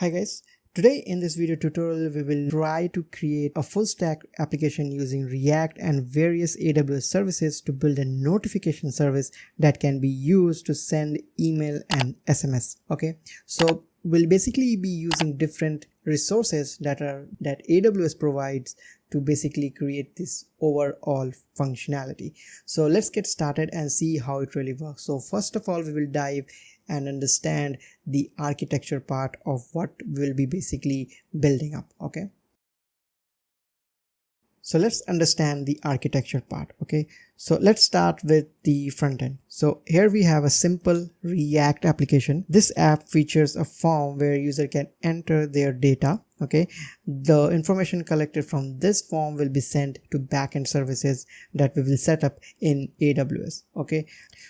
Hi guys, today in this video tutorial we will try to create a full stack application using React and various AWS services to build a notification service that can be used to send email and SMS. Okay, so we'll basically be using different resources that AWS provides to basically create this overall functionality. So let's get started and see how it really works. So first of all, we will dive and understand the architecture part of what we'll be basically building up. Okay, so let's understand the architecture part. Okay, so let's start with the front end. So here we have a simple React application. This app features a form where user can enter their data. Okay, the information collected from this form will be sent to backend services that we will set up in AWS. Okay,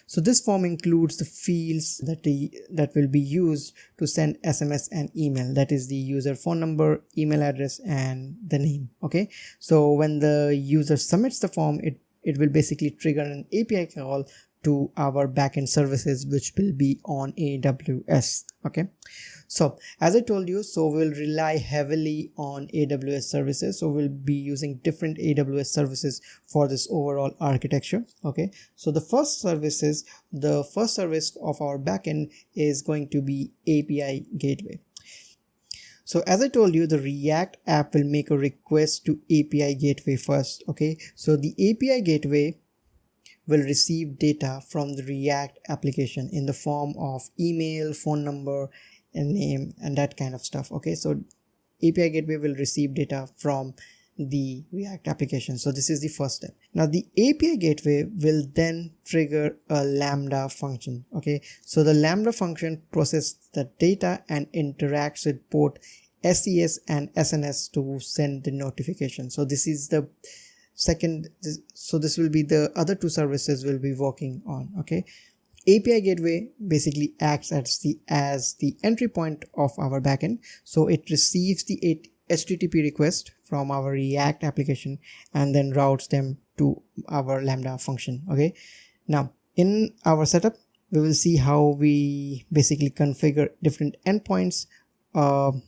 so this form includes the fields that will be used to send SMS and email, that is the user phone number, email address, and the name. Okay, so when the user submits the form, it will basically trigger an API call to our backend services, which will be on AWS. Okay, so as I told you, so we'll rely heavily on AWS services. So we'll be using different AWS services for this overall architecture. Okay, so the first service of our backend is going to be API Gateway. So as I told you, the React app will make a request to API Gateway first. Okay, so the API Gateway will receive data from the React application in the form of email, phone number, and name, and that kind of stuff. Okay, so API Gateway will receive data from the React application. So this is the first step. Now the API Gateway will then trigger a Lambda function. Okay, so the Lambda function processes the data and interacts with both SES and SNS to send the notification. So this is the second, so this will be the other two services we'll be working on. Okay, API Gateway basically acts as the entry point of our backend. So it receives the HTTP request from our React application and then routes them to our Lambda function. Okay, now in our setup we will see how we basically configure different endpoints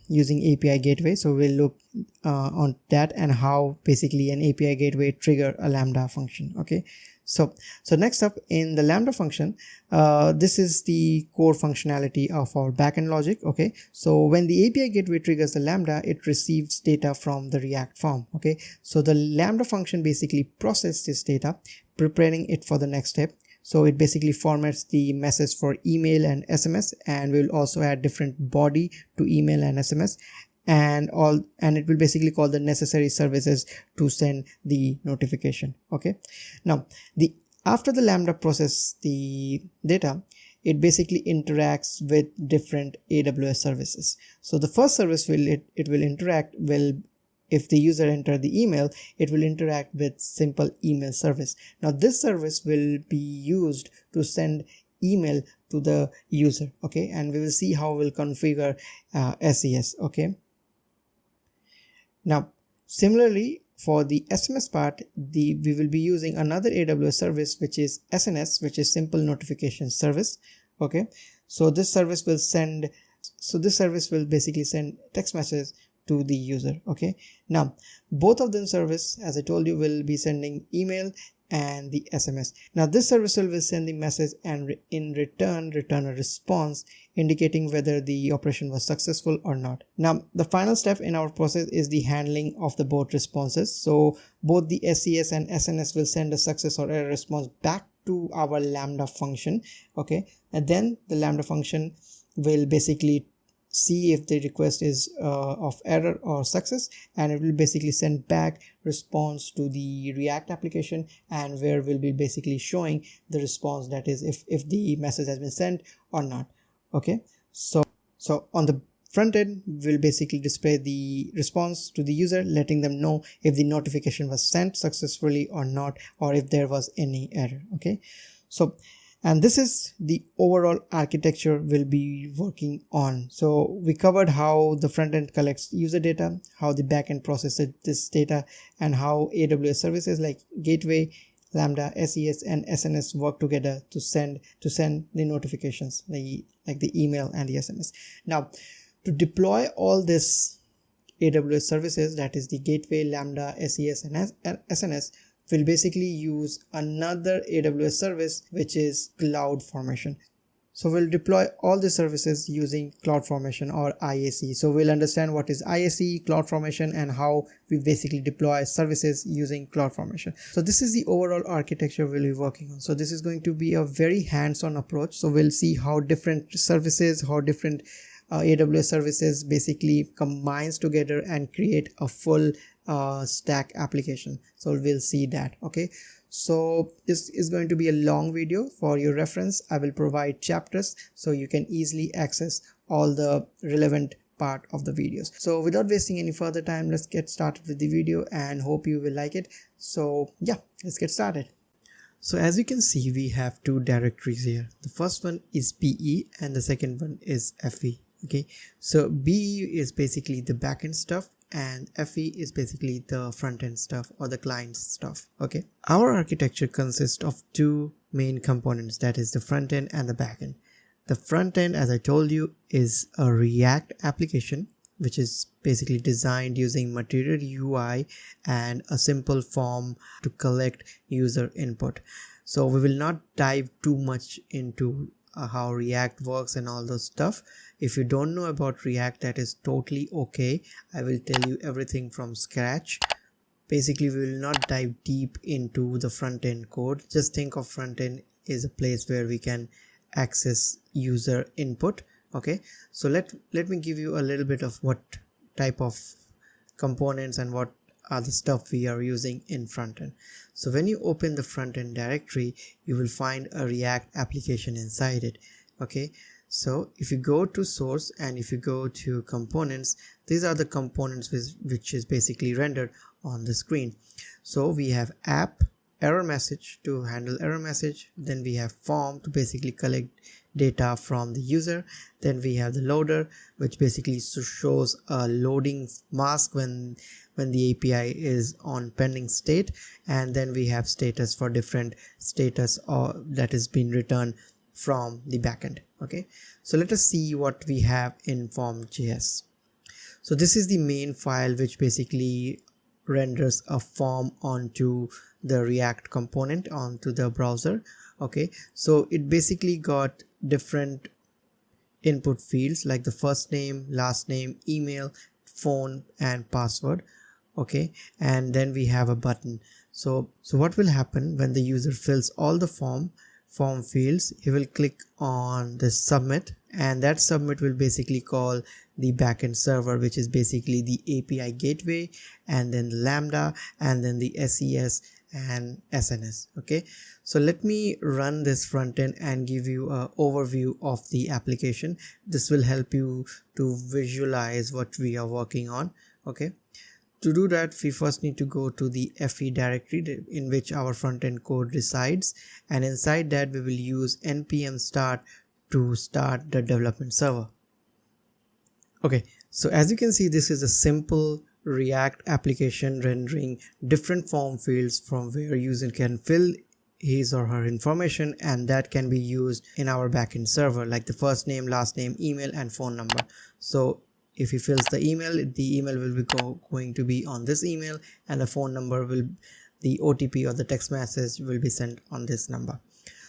using API Gateway. So we'll look on that and how basically an API Gateway trigger a Lambda function. Okay, so next up in the Lambda function, this is the core functionality of our backend logic. Okay, so when the API Gateway triggers the Lambda, it receives data from the React form. Okay, so the Lambda function basically processes this data, preparing it for the next step. So it basically formats the message for email and SMS, and we'll also add different body to email and SMS, and it will basically call the necessary services to send the notification. Okay, now after the Lambda process the data, it basically interacts with different AWS services. So the first service if the user enter the email, it will interact with simple email service. Now this service will be used to send email to the user. Okay, and we will see how we'll configure SES. Okay, now similarly for the SMS part, we will be using another AWS service, which is SNS, which is simple notification service. Okay, so this service will basically send text messages to the user. Okay, now both of them service, as I told you, will be sending email and the SMS. Now this service will send the message and in return a response indicating whether the operation was successful or not. Now the final step in our process is the handling of the both responses. So both the SES and SNS will send a success or error response back to our Lambda function. Okay, and then the Lambda function will basically see if the request is of error or success, and it will basically send back response to the React application, and where we'll be basically showing the response, that is if the message has been sent or not. Okay, so on the front end we'll basically display the response to the user, letting them know if the notification was sent successfully or not, or if there was any error. Okay, and this is the overall architecture we'll be working on. So we covered how the front end collects user data, how the backend processes this data, and how AWS services like Gateway, Lambda, SES, and SNS work together to send the notifications, like the email and the SMS. Now To deploy all this AWS services, that is the gateway, Lambda, SES and SNS, will basically use another AWS service, which is Cloudformation. So we'll deploy all the services using Cloudformation or IAC. So we'll understand what is IAC, Cloudformation, and how we basically deploy services using Cloudformation. So this is the overall architecture we'll be working on. So this is going to be a very hands-on approach. So we'll see how different services, how different AWS services basically combines together and create a full stack application. So we'll see that. Okay, so this is going to be a long video. For your reference, I will provide chapters so you can easily access all the relevant part of the videos. So without wasting any further time, let's get started with the video and hope you will like it. So yeah, let's get started. So as you can see, we have two directories here. The first one is BE and the second one is FE. Okay, so BE is basically the backend stuff and FE is basically the front end stuff or the client stuff. Okay, our architecture consists of two main components, that is the front end and the back end. The front end, as I told you, is a React application which is basically designed using Material UI and a simple form to collect user input. So we will not dive too much into how React works and all those stuff. If you don't know about React, that is totally okay. I will tell you everything from scratch. Basically, we will not dive deep into the front end code. Just think of front end is a place where we can access user input. Okay, so let me give you a little bit of what type of components and what are the stuff we are using in front end. So when you open the front end directory, you will find a React application inside it. Okay, so if you go to source and if you go to components, these are the components which is basically rendered on the screen. So we have app, error message to handle error message, then we have form to basically collect data from the user, then we have the loader which basically shows a loading mask when the API is on pending state, and then we have status for different status or that is being returned from the backend. Okay, so let us see what we have in form.js. So this is the main file which basically renders a form onto the React component onto the browser. Okay, so it basically got different input fields like the first name, last name, email, phone and password. Okay, and then we have a button. So what will happen when the user fills all the form fields? He will click on the submit, and that submit will basically call the backend server, which is basically the API gateway, and then the Lambda, and then the SES and SNS. Okay, so let me run this front end and give you an overview of the application. This will help you to visualize what we are working on. Okay, to do that, we first need to go to the FE directory in which our front end code resides, and inside that we will use npm start to start the development server. Okay, so as you can see, this is a simple React application rendering different form fields from where user can fill his or her information, and that can be used in our backend server like the first name, last name, email and phone number. So if he fills the email will be going to be on this email, and the phone number the OTP or the text message will be sent on this number.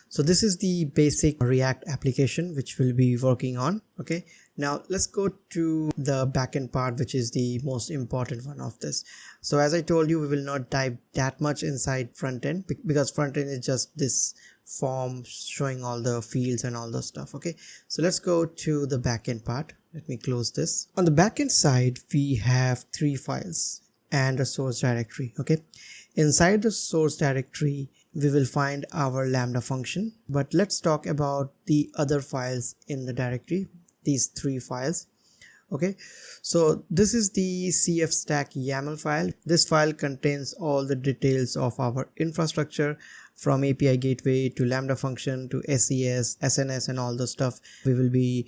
So this is the basic React application which we'll be working on. Okay, now let's go to the backend part, which is the most important one of this. So as I told you, we will not dive that much inside front end because front end is just this form showing all the fields and all the stuff. Okay, so let's go to the backend part. Let me close this. On the backend side, we have 3 files and a source directory. Okay, inside the source directory we will find our Lambda function, but let's talk about the other files in the directory, these 3 files. Okay, so this is the cfstack YAML file. This file contains all the details of our infrastructure, from API Gateway to Lambda function to SES, SNS and all the stuff. We will be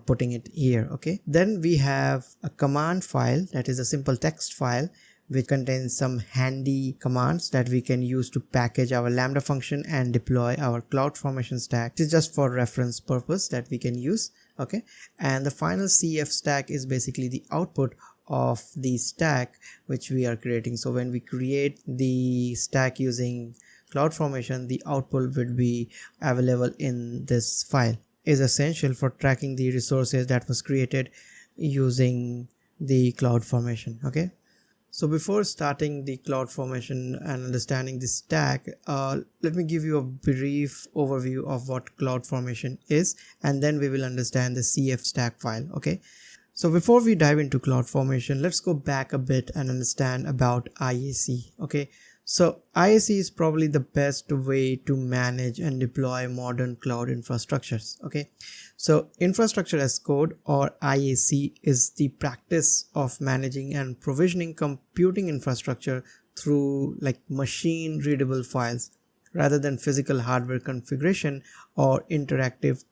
putting it here. Okay, then we have a command file, that is a simple text file which contains some handy commands that we can use to package our Lambda function and deploy our Cloudformation stack. This is just for reference purpose that we can use. Okay, and the final CF stack is basically the output of the stack which we are creating. So when we create the stack using CloudFormation, the output will be available in this file. Is essential for tracking the resources that was created using the CloudFormation. Okay, so before starting the CloudFormation and understanding the stack, let me give you a brief overview of what CloudFormation is, and then we will understand the CF stack file. Okay, so before we dive into CloudFormation, let's go back a bit and understand about IAC. Okay, so IAC is probably the best way to manage and deploy modern cloud infrastructures. Okay, so infrastructure as code, or IAC, is the practice of managing and provisioning computing infrastructure through like machine readable files rather than physical hardware configuration or interactive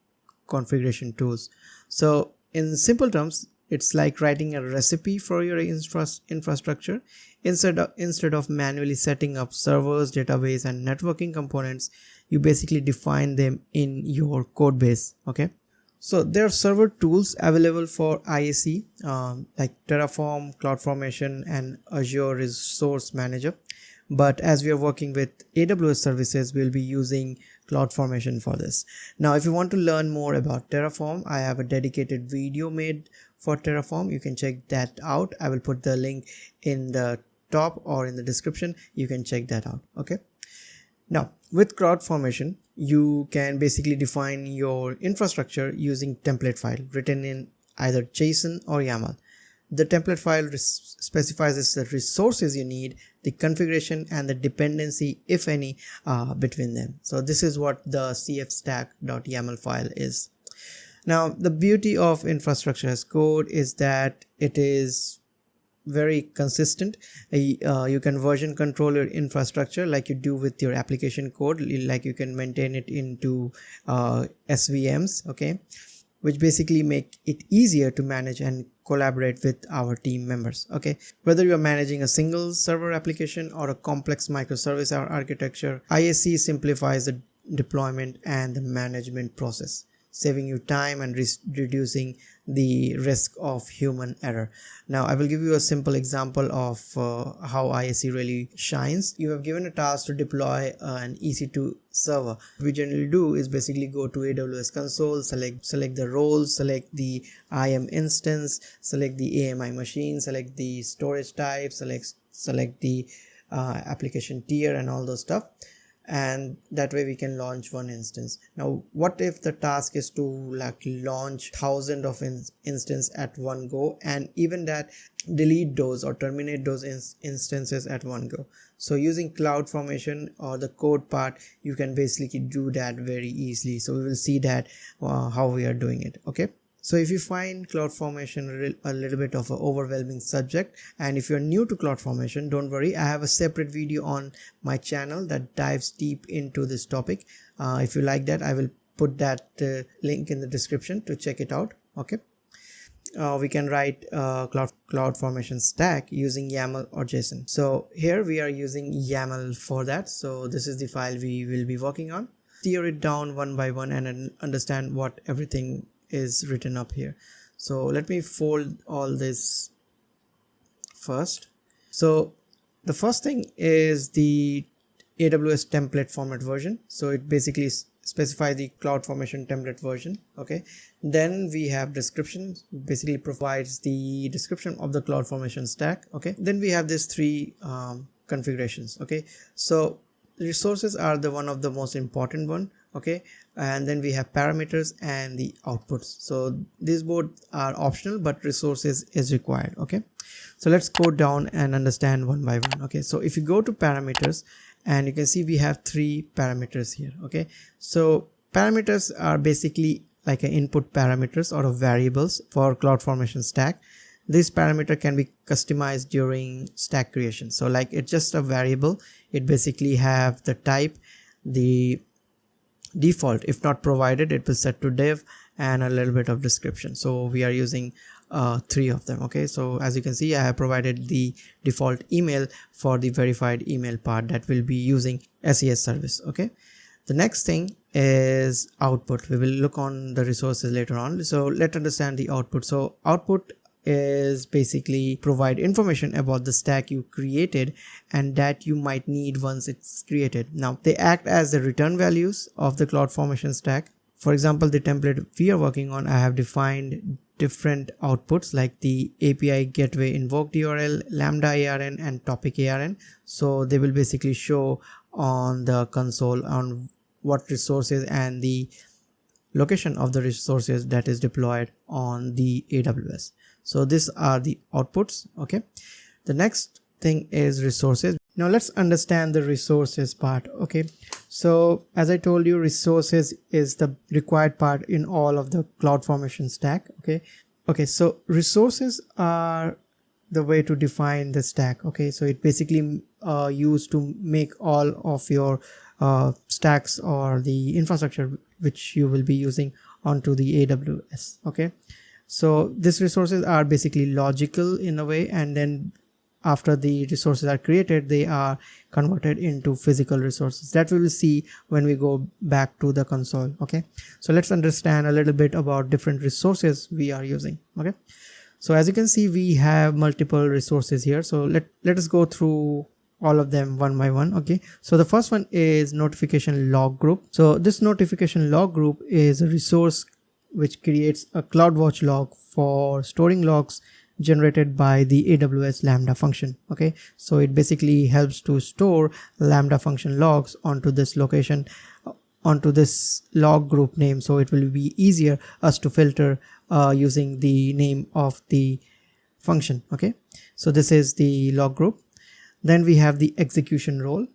configuration tools. So in simple terms, it's like writing a recipe for your infrastructure. Instead of manually setting up servers, database, and networking components, you basically define them in your code base. Okay, so there are server tools available for IAC like Terraform, CloudFormation, and Azure Resource Manager. But as we are working with AWS services, we'll be using CloudFormation for this. Now, if you want to learn more about Terraform, I have a dedicated video made for Terraform. You can check that out. I will put the link in the top or in the description. You can check that out. Okay. Now, with CloudFormation, you can basically define your infrastructure using template file written in either JSON or YAML. The template file specifies the resources you need, the configuration, and the dependency, if any, between them. So this is what the cfstack.yaml file is. Now, the beauty of infrastructure as code is that it is very consistent. You can version control your infrastructure like you do with your application code, like you can maintain it into SVMs, okay, which basically make it easier to manage and collaborate with our team members. Okay, whether you are managing a single server application or a complex microservice architecture, IAC simplifies the deployment and the management process, saving you time and reducing the risk of human error. Now, I will give you a simple example of how IAC really shines. You have given a task to deploy an EC2 server. What we generally do is basically go to AWS console, select the roles, select the IAM instance, select the AMI machine, select the storage type, select the application tier and all those stuff. And that way we can launch one instance. Now, what if the task is to like launch thousands of instances at one go, and even that delete those or terminate those instances at one go? So using CloudFormation or the code part, you can basically do that very easily. So we will see that how we are doing it. Okay, so if you find CloudFormation a little bit of an overwhelming subject, and if you're new to CloudFormation, don't worry, I have a separate video on my channel that dives deep into this topic. If you like that, I will put that link in the description to check it out. Okay, we can write CloudFormation stack using YAML or JSON. So here we are using YAML for that. So this is the file we will be working on. Tear it down one by one and understand what everything is written up here. So let me fold all this first. So the first thing is the AWS template format version. So it basically specifies the CloudFormation template version. Okay, then we have description, basically provides the description of the CloudFormation stack. Okay, then we have these three configurations. Okay, so resources are the one of the most important one. Okay, and then we have parameters and the outputs. So these both are optional, but resources is required. Okay, so let's go down and understand one by one. Okay, so if you go to parameters, and you can see we have three parameters here. Okay, so parameters are basically like an input parameters or variables for CloudFormation stack. This parameter can be customized during stack creation. So like it's just a variable. It basically have the type, the default, if not provided, it will set to div, and a little bit of description. So we are using three of them. Okay, so as you can see, I have provided the default email for the verified email part that will be using SES service. Okay, the next thing is output. We will look on the resources later on. So let's understand the output. So output is basically provide information about the stack you created and that you might need once it's created. Now they act as the return values of the Cloudformation stack. For example, the template we are working on, I have defined different outputs like the API Gateway invoked URL, Lambda ARN and topic ARN. So they will basically show on the console on what resources and the location of the resources that is deployed on the AWS. So these are the outputs. Okay, the next thing is resources. Now let's understand the resources part. Okay, so as I told you, resources is the required part in all of the Cloudformation stack. Okay, so resources are the way to define the stack. Okay, so it basically used to make all of your stacks or the infrastructure which you will be using onto the AWS. Okay, so these resources are basically logical in a way, and then after the resources are created, they are converted into physical resources that we will see when we go back to the console. Okay, so let's understand a little bit about different resources we are using. Okay, so as you can see, we have multiple resources here. So let us go through all of them one by one. Okay, so the first one is notification log group. So this notification log group is a resource which creates a CloudWatch log for storing logs generated by the AWS Lambda function. Okay, so it basically helps to store Lambda function logs onto this location, onto this log group name, so it will be easier us to filter using the name of the function. Okay, so this is the log group. Then we have the execution role.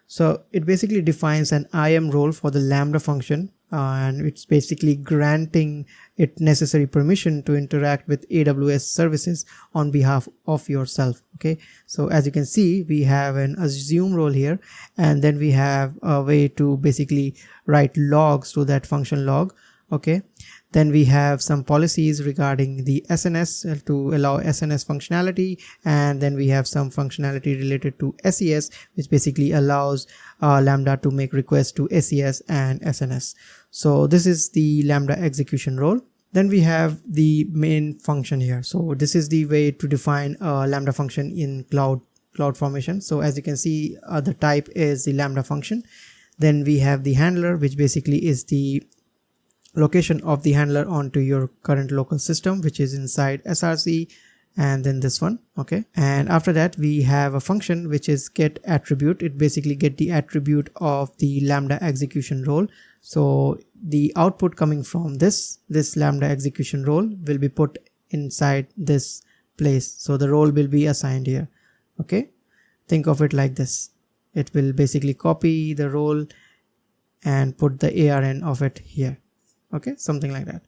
So it basically defines an IAM role for the Lambda function, and it's basically granting it necessary permission to interact with AWS services on behalf of yourself. Okay, so as you can see, we have an assume role here, and then we have a way to basically write logs to that function log. Okay, then we have some policies regarding the SNS to allow SNS functionality, and then we have some functionality related to SES, which basically allows Lambda to make requests to SES and SNS. So this is the Lambda execution role. Then we have the main function here. So this is the way to define a Lambda function in Cloudformation. So as you can see, the type is the Lambda function. Then we have the handler, which basically is the location of the handler onto your current local system, which is inside SRC, and then this one. Okay, and after that we have a function which is get attribute. It basically get the attribute of the Lambda execution role. So the output coming from this Lambda execution role will be put inside this place, so the role will be assigned here. Okay, think of it like this. It will basically copy the role and put the ARN of it here. Okay, something like that.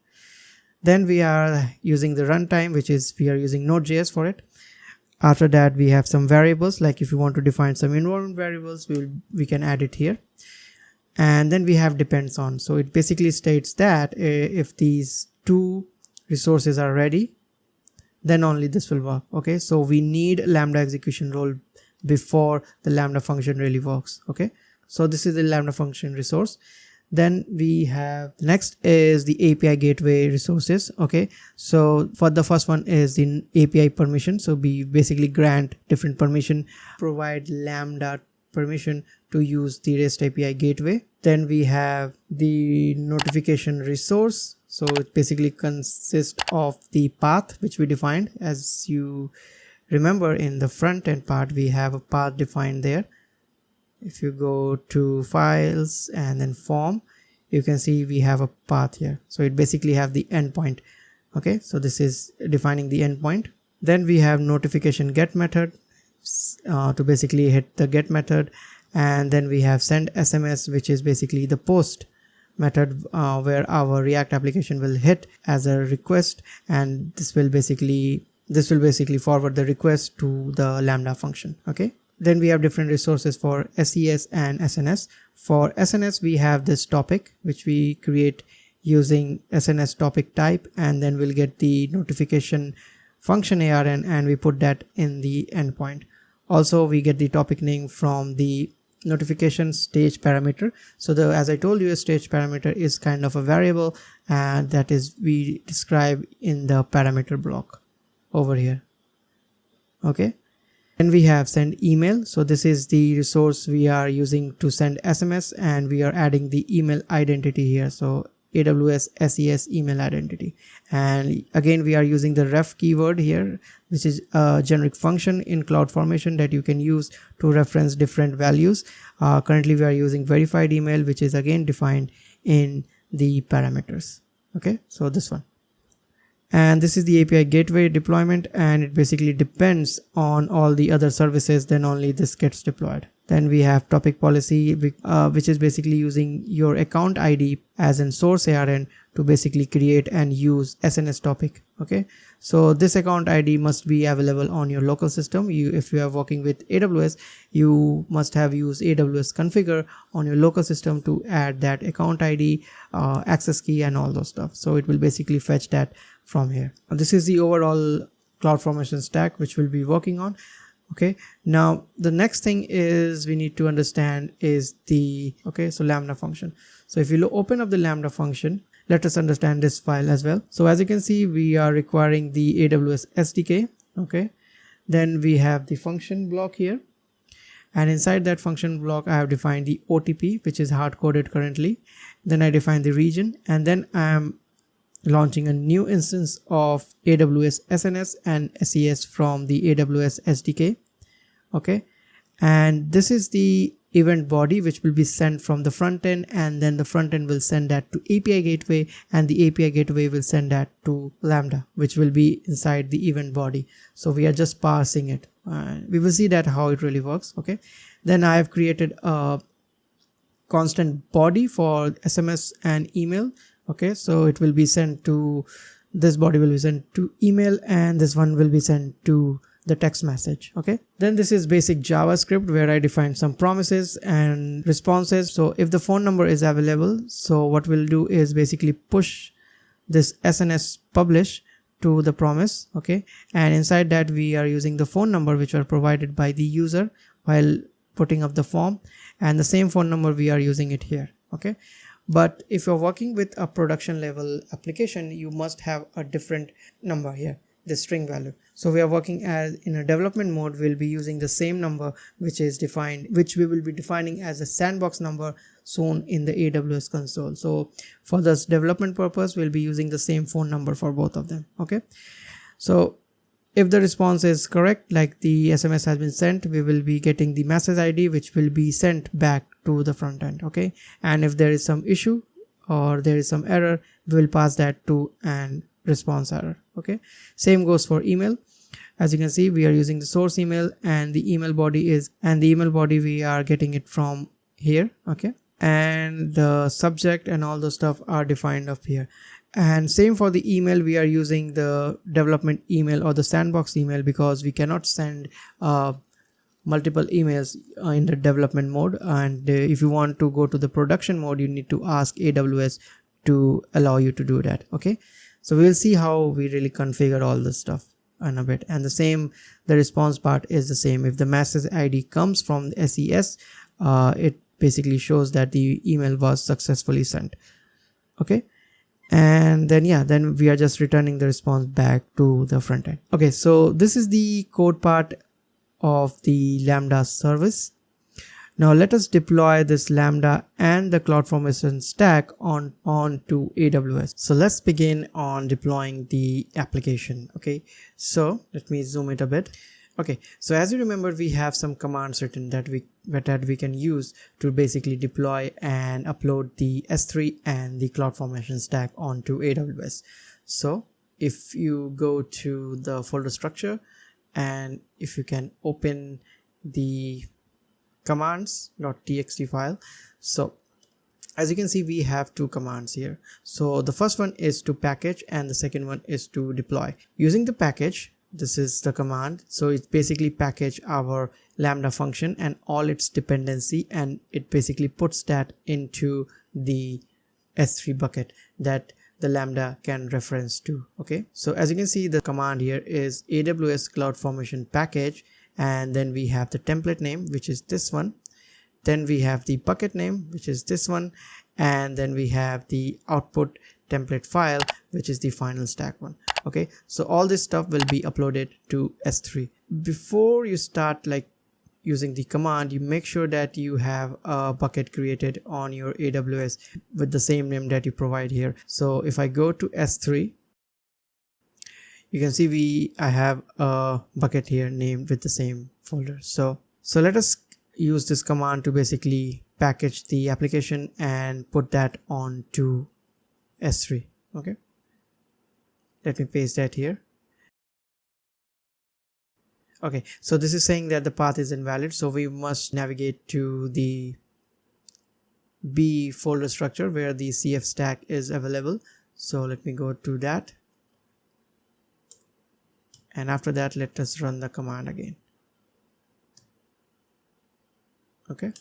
Then we are using the runtime, which is we are using Node.js for it. After that we have some variables, like if you want to define some environment variables, we can add it here. And then we have depends on. So it basically states that if these two resources are ready, then only this will work. Okay, so we need Lambda execution role before the Lambda function really works. Okay, so this is the Lambda function resource. Then we have next is the API Gateway resources. Okay, so for the first one is the API permission. So we basically grant different permission, provide Lambda permission to use the REST API Gateway. Then we have the notification resource. So it basically consists of the path which we defined. As you remember, in the front end part we have a path defined there. If you go to files and then form, you can see we have a path here. So it basically have the endpoint. Okay, so this is defining the endpoint. Then we have notification get method to basically hit the get method, and then we have send SMS, which is basically the post method where our React application will hit as a request, and this will basically forward the request to the Lambda function. Okay. Then we have different resources for SES and SNS. For SNS we have this topic which we create using SNS topic type, and then we'll get the notification function ARN and we put that in the endpoint. Also we get the topic name from the notification stage parameter. So as I told you, a stage parameter is kind of a variable, and that is we describe in the parameter block over here. Okay, and we have send email. So this is the resource we are using to send SMS, and we are adding the email identity here. So AWS SES email identity, and again we are using the ref keyword here, which is a generic function in Cloudformation that you can use to reference different values. Currently we are using verified email, which is again defined in the parameters. Okay, so this one. And this is the API Gateway deployment, and it basically depends on all the other services, then only this gets deployed. Then we have topic policy, which is basically using your account ID as in source ARN to basically create and use SNS topic. Okay, so this account ID must be available on your local system. If you are working with AWS, you must have used AWS configure on your local system to add that account ID, access key, and all those stuff. So it will basically fetch that from here. This is the overall Cloudformation stack which we'll be working on. Okay, now the next thing is we need to understand is the so Lambda function. So if you open up the Lambda function, let us understand this file as well. So as you can see, we are requiring the AWS SDK. Okay, then we have the function block here, and inside that function block I have defined the OTP, which is hard coded currently. Then I define the region, and then I am launching a new instance of AWS SNS and SES from the AWS SDK. Okay, and this is the event body which will be sent from the front end, and then the front end will send that to API Gateway, and the API Gateway will send that to Lambda, which will be inside the event body. So we are just parsing it. We will see that how it really works. Okay, then I have created a constant body for SMS and email. Okay, so it will be sent to, this body will be sent to email, and this one will be sent to the text message. Okay, then this is basic JavaScript where I define some promises and responses. So if the phone number is available, so what we'll do is basically push this SNS publish to the promise. Okay, and inside that we are using the phone number which are provided by the user while putting up the form, and the same phone number we are using it here. Okay, but if you're working with a production level application, you must have a different number here, the string value. So we are working as in a development mode, we'll be using the same number which is defined, which we will be defining as a sandbox number shown in the AWS console. So for this development purpose, we'll be using the same phone number for both of them. Okay, so if the response is correct, like the SMS has been sent, we will be getting the message ID which will be sent back to the front end. Okay, and if there is some issue or there is some error, we will pass that to an response error. Okay, same goes for email. As you can see, we are using the source email, and the email body we are getting it from here. Okay, and the subject and all the stuff are defined up here. And same for the email, we are using the development email or the sandbox email because we cannot send multiple emails in the development mode, and if you want to go to the production mode, you need to ask AWS to allow you to do that. Okay, so we'll see how we really configure all this stuff in a bit. And the response part is the same. If the message ID comes from the SES, it basically shows that the email was successfully sent. Okay, and then we are just returning the response back to the front end. Okay, so this is the code part of the Lambda service. Now let us deploy this Lambda and the Cloudformation stack onto AWS. So let's begin on deploying the application. Okay, so let me zoom it a bit. Okay, so as you remember, we have some commands written that we can use to basically deploy and upload the S3 and the Cloudformation stack onto AWS. So if you go to the folder structure, and if you can open the commands.txt file, so as you can see, we have two commands here. So the first one is to package, and the second one is to deploy. Using the package, this is the command. So it basically package our Lambda function and all its dependency, and it basically puts that into the S3 bucket that the Lambda can reference to. Okay, so as you can see, the command here is AWS Cloudformation package, and then we have the template name, which is this one, Then we have the bucket name, which is this one, and then we have the output template file, which is the final stack one. Okay, so all this stuff will be uploaded to S3. Before you start like using the command, you make sure that you have a bucket created on your AWS with the same name that you provide here. So if I go to S3, you can see I have a bucket here named with the same folder. So let us use this command to basically package the application and put that onto S3. Okay, let me paste that here. Okay, so this is saying that the path is invalid, so we must navigate to the B folder structure where the CF stack is available. So let me go to that, and after that let us run the command again. Okay,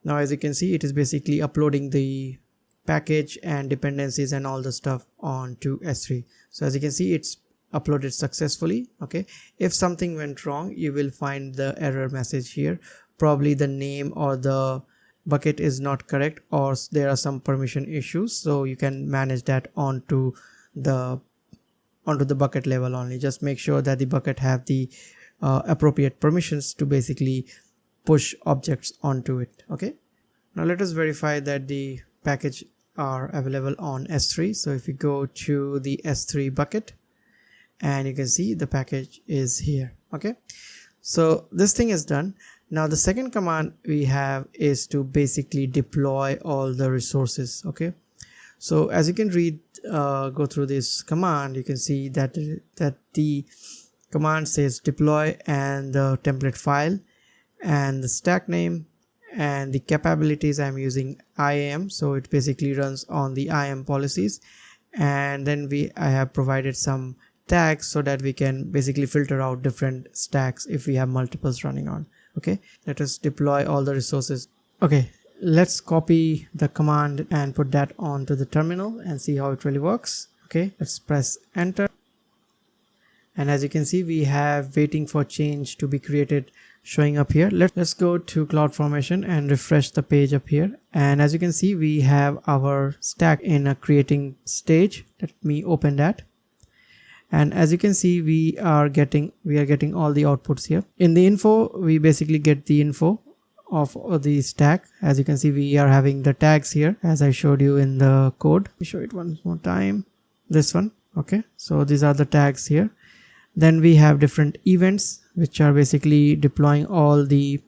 now as you can see, it is basically uploading the package and dependencies and all the stuff onto S3. So as you can see, it's uploaded successfully. Okay, if something went wrong, you will find the error message here. Probably the name or the bucket is not correct, or there are some permission issues, so you can manage that onto the bucket level only. Just make sure that the bucket have the appropriate permissions to basically push objects onto it. Okay, now let us verify that the package are available on S3. So if you go to the S3 bucket, and you can see the package is here. Okay, so this thing is done. Now the second command we have is to basically deploy all the resources. Okay, so as you can read, go through this command, you can see that the command says deploy and the template file and the stack name and the capabilities. I'm using IAM, so it basically runs on the IAM policies, and then I have provided some tags so that we can basically filter out different stacks if we have multiples running on. Okay, let us deploy all the resources. Okay, let's copy the command and put that onto the terminal and see how it really works. Okay, let's press enter, and as you can see, we have waiting for change to be created showing up here. Let's go to Cloudformation and refresh the page up here, and as you can see, we have our stack in a creating stage. Let me open that, and as you can see, we are getting all the outputs here. In the info, we basically get the info of the stack. As you can see, we are having the tags here as I showed you in the code. Let me show it one more time, this one. Okay, so these are the tags here. Then we have different events which are basically deploying all the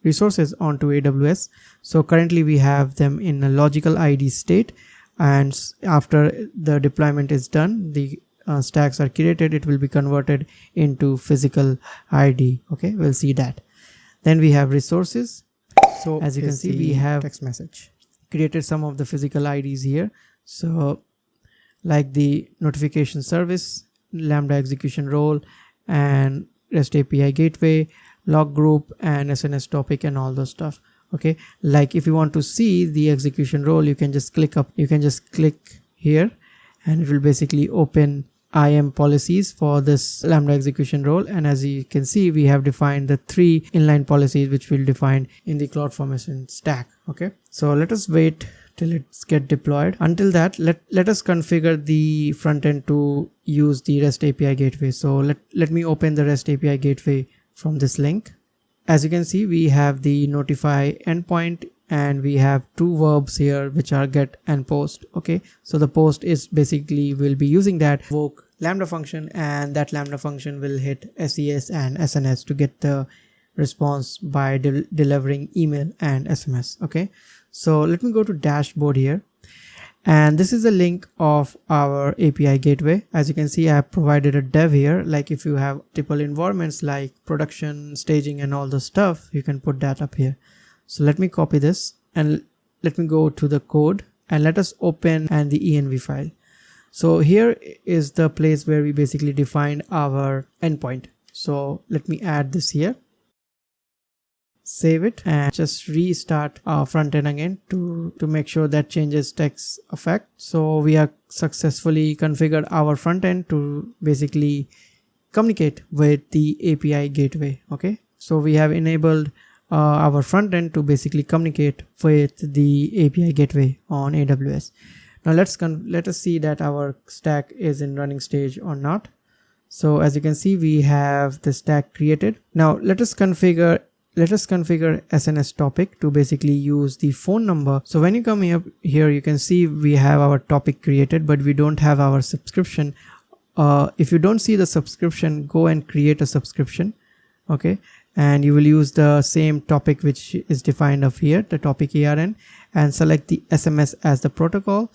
resources onto AWS. So currently we have them in a logical ID state, and after the deployment is done, the stacks are created, it will be converted into physical ID. Okay, we'll see that. Then we have resources. So as you can see, we have text message created some of the physical IDs here. So like the notification service, Lambda execution role, and REST API Gateway, log group, and SNS topic, and all those stuff. Okay, like if you want to see the execution role, you can just click here, and it will basically open IAM policies for this Lambda execution role. And as you can see, we have defined the 3 inline policies which we'll define in the Cloudformation stack. Okay, so let us wait till it's get deployed. Until that, let us configure the front end to use the REST API Gateway. So let me open the REST API Gateway from this link. As you can see, we have the notify endpoint, and we have 2 verbs here which are get and post. Okay, so the post is basically we'll be using that invoke Lambda function, and that Lambda function will hit SES and SNS to get the response by delivering email and SMS. Okay, so let me go to dashboard here, and this is a link of our API gateway. As you can see, I have provided a dev here. Like if you have multiple environments like production, staging, and all the stuff, you can put that up here. So let me copy this and let me go to the code, and let us open the env file. So here is the place where we basically defined our endpoint. So let me add this here, save it, and just restart our front end again to make sure that changes takes effect. So we have successfully configured our front end to basically communicate with the API gateway. Okay, so we have enabled our front end to basically communicate with the API gateway on AWS. Now let us see that our stack is in running stage or not. So as you can see, we have the stack created. Now let us configure SNS topic to basically use the phone number. So when you come here, you can see we have our topic created, but we don't have our subscription. If you don't see the subscription, go and create a subscription. Okay, and you will use the same topic which is defined up here, the topic ARN, and select the SMS as the protocol.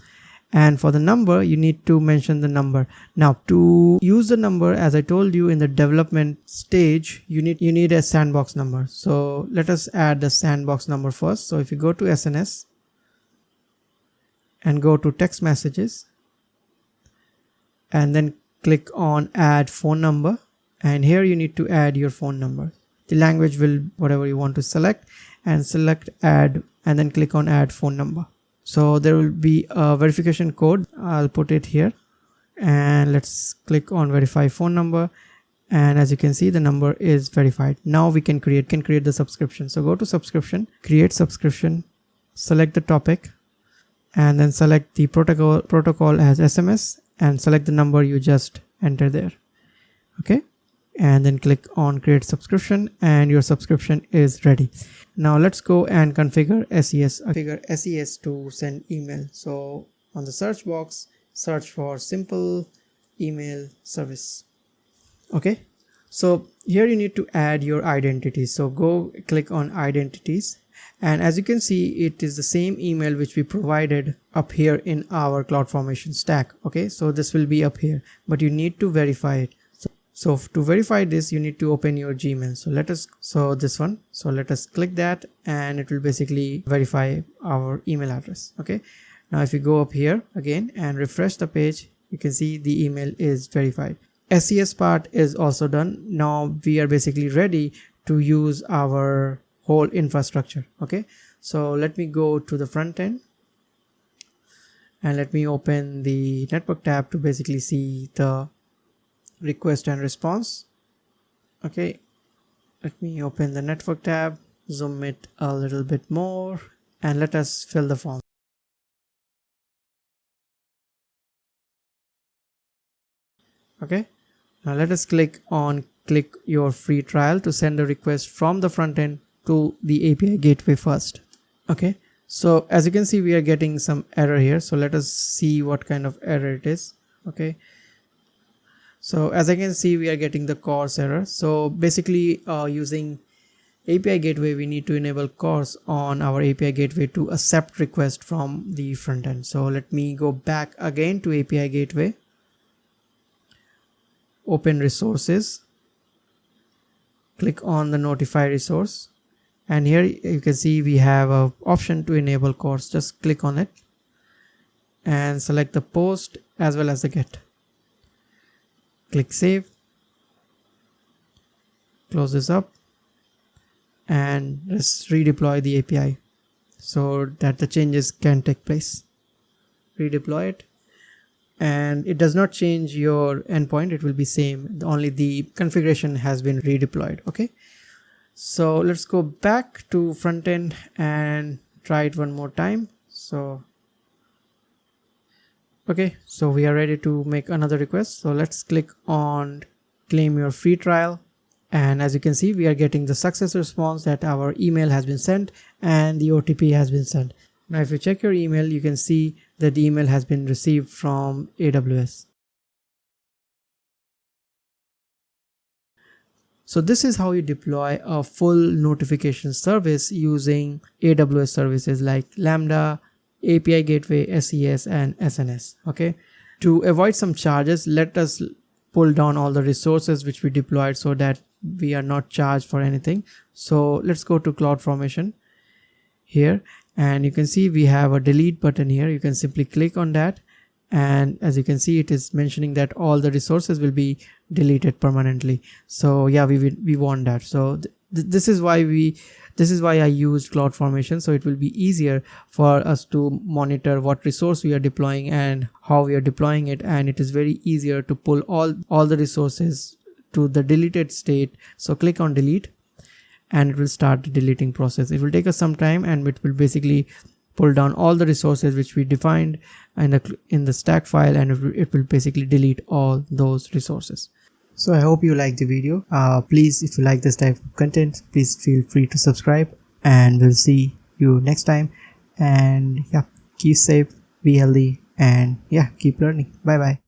And for the number, you need to mention the number. Now to use the number, as I told you in the development stage, you need a sandbox number. So let us add the sandbox number first. So if you go to SNS and go to text messages and then click on add phone number, and here you need to add your phone number. The language will whatever you want to select, and select add, and then click on add phone number. So there will be a verification code. I'll put it here, and let's click on verify phone number, and as you can see, the number is verified. Now we can create the subscription. So go to subscription, create subscription, select the topic, and then select the protocol as SMS, and select the number you just entered there. Okay, and then click on create subscription, and your subscription is ready. Now let's go and configure SES to send email. So on the search box, search for simple email service. Okay, so here you need to add your identities. So go click on identities, and as you can see, it is the same email which we provided up here in our CloudFormation stack. Okay, so this will be up here, but you need to verify it. So to verify this, you need to open your Gmail. So let us click that, and it will basically verify our email address. Okay, now if you go up here again and refresh the page, you can see the email is verified. SES part is also done. Now we are basically ready to use our whole infrastructure. Okay, so let me go to the front end, and let me open the network tab to basically see the request and response. Okay, let me open the network tab, zoom it a little bit more, and let us fill the form. Okay, now let us click your free trial to send a request from the front end to the API gateway first. Okay, so as you can see, we are getting some error here. So let us see what kind of error it is. Okay, so as I can see, we are getting the CORS error. So basically using API gateway, we need to enable CORS on our API gateway to accept request from the front end. So let me go back again to API gateway, open resources, click on the notify resource, and here you can see we have an option to enable CORS. Just click on it and select the post as well as the get. Click save, close this up, and let's redeploy the API so that the changes can take place. Redeploy it, and it does not change your endpoint, it will be same, only the configuration has been redeployed. Okay, so let's go back to front end and try it one more time. Okay, so we are ready to make another request. So let's click on claim your free trial, and as you can see, we are getting the success response that our email has been sent and the OTP has been sent. Now if you check your email, you can see that the email has been received from AWS. So this is how you deploy a full notification service using AWS services like Lambda, API Gateway, SES and SNS. Okay, to avoid some charges, let us pull down all the resources which we deployed so that we are not charged for anything. So let's go to Cloudformation here, and you can see we have a delete button here. You can simply click on that, and as you can see, it is mentioning that all the resources will be deleted permanently. So yeah, we want that. So this is why I used Cloudformation, so it will be easier for us to monitor what resource we are deploying and how we are deploying it, and it is very easier to pull all the resources to the deleted state. So click on delete and it will start the deleting process. It will take us some time and it will basically pull down all the resources which we defined in the stack file, and it will basically delete all those resources. So I hope you liked the video. Please, if you like this type of content, please feel free to subscribe, and we'll see you next time. And yeah, keep safe, be healthy, and yeah, keep learning. Bye bye.